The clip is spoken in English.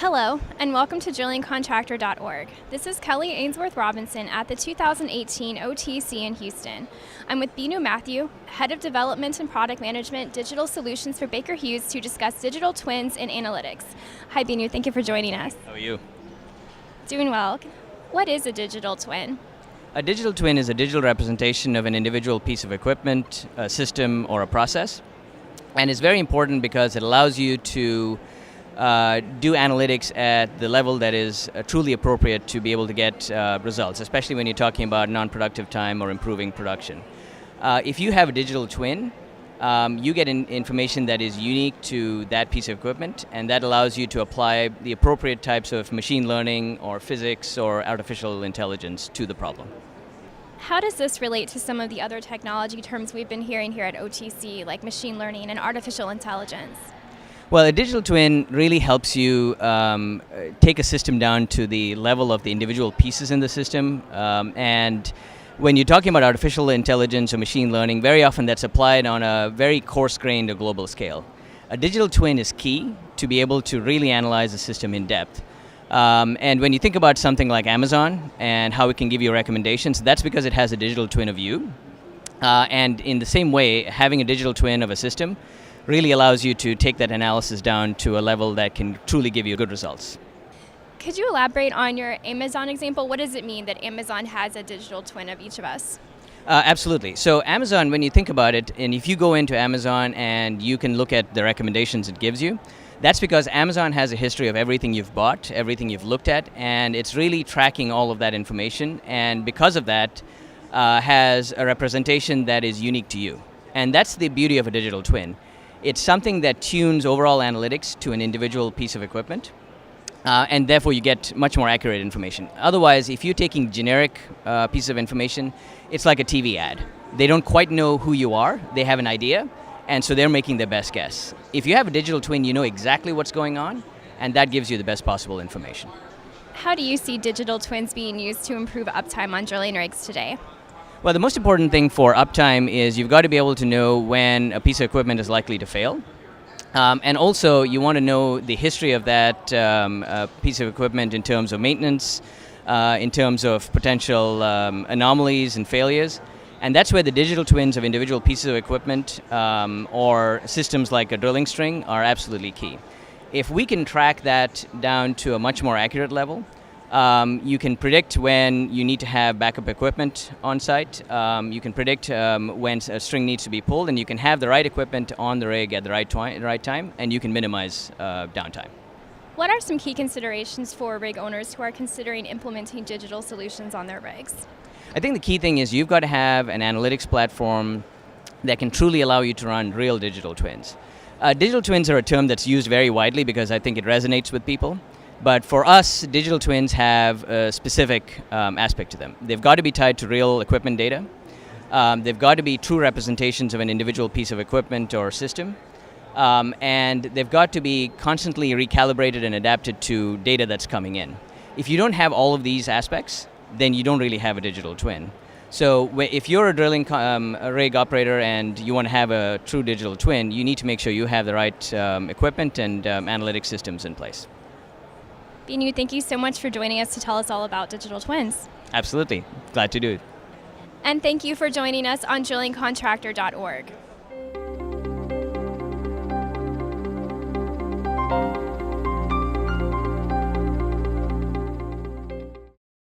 Hello, and welcome to drillingcontractor.org. This is Kelly Ainsworth Robinson at the 2018 OTC in Houston. I'm with Binu Matthew, Head of Development and Product Management, Digital Solutions for Baker Hughes, to discuss digital twins and analytics. Hi Binu, thank you for joining us. How are you? Doing well. What is a digital twin? A digital twin is a digital representation of an individual piece of equipment, a system, or a process. And it's very important because it allows you to do analytics at the level that is truly appropriate to be able to get results, especially when you're talking about non-productive time or improving production. If you have a digital twin, you get information that is unique to that piece of equipment, and that allows you to apply the appropriate types of machine learning or physics or artificial intelligence to the problem. How does this relate to some of the other technology terms we've been hearing here at OTC, like machine learning and artificial intelligence? Well, a digital twin really helps you take a system down to the level of the individual pieces in the system. And when you're talking about artificial intelligence or machine learning, very often that's applied on a very coarse-grained or global scale. A digital twin is key to be able to really analyze the system in depth. And when you think about something like Amazon and how it can give you recommendations, that's because it has a digital twin of you. And in the same way, having a digital twin of a system really allows you to take that analysis down to a level that can truly give you good results. Could you elaborate on your Amazon example? What does it mean that Amazon has a digital twin of each of us? Absolutely. So Amazon, when you think about it, and if you go into Amazon and you can look at the recommendations it gives you, that's because Amazon has a history of everything you've bought, everything you've looked at, and it's really tracking all of that information, and because of that, has a representation that is unique to you. And that's the beauty of a digital twin. It's something that tunes overall analytics to an individual piece of equipment, and therefore you get much more accurate information. Otherwise, if you're taking generic piece of information, it's like a TV ad. They don't quite know who you are, they have an idea, and so they're making their best guess. If you have a digital twin, you know exactly what's going on, and that gives you the best possible information. How do you see digital twins being used to improve uptime on drilling rigs today? Well, the most important thing for uptime is you've got to be able to know when a piece of equipment is likely to fail. And also, you want to know the history of that piece of equipment in terms of maintenance, in terms of potential anomalies and failures. And that's where the digital twins of individual pieces of equipment or systems like a drilling string are absolutely key. If we can track that down to a much more accurate level, you can predict when you need to have backup equipment on site. You can predict when a string needs to be pulled, and you can have the right equipment on the rig at the right time, and you can minimize downtime. What are some key considerations for rig owners who are considering implementing digital solutions on their rigs? I think the key thing is you've got to have an analytics platform that can truly allow you to run real digital twins. Digital twins are a term that's used very widely because I think it resonates with people. But for us, digital twins have a specific aspect to them. They've got to be tied to real equipment data. They've got to be true representations of an individual piece of equipment or system. And they've got to be constantly recalibrated and adapted to data that's coming in. If you don't have all of these aspects, then you don't really have a digital twin. So if you're a drilling a rig operator and you want to have a true digital twin, you need to make sure you have the right equipment and analytic systems in place. Binu, thank you so much for joining us to tell us all about digital twins. Absolutely. Glad to do it. And thank you for joining us on drillingcontractor.org.